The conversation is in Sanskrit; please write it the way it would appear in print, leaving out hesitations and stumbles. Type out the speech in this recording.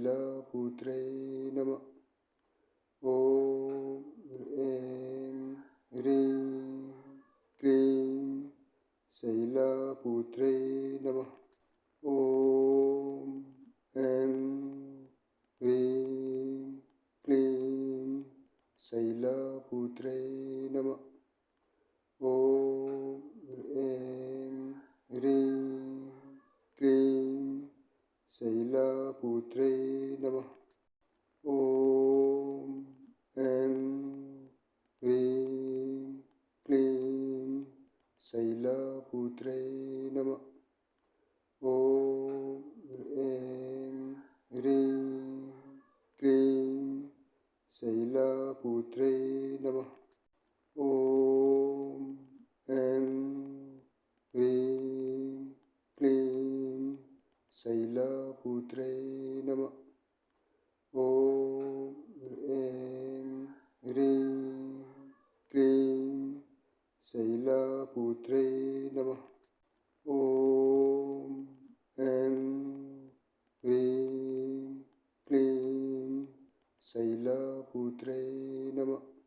शैलपुत्रे नमः। ॐ ऐं ह्रीं क्लीं शैलपुत्रे नमः। ॐ ऐं ह्रीं क्लीं शैलपुत्रे नमः। ॐ ऐं ह्रीं क्लीं शैलपुत्रे नमः। ॐ ऐं ह्रीं क्लीं शैलपुत्रे नमः। ॐ ऐं ह्रीं क्लीं शैलपुत्रे नमः। ॐ ऐं ह्रीं क्लीं शैलपुत्रे नमः। ॐ ऐं ह्रीं क्लीं शैलपुत्रे नमः। ॐ ऐं ह्रीं क्लीं शैलपुत्रे नमः।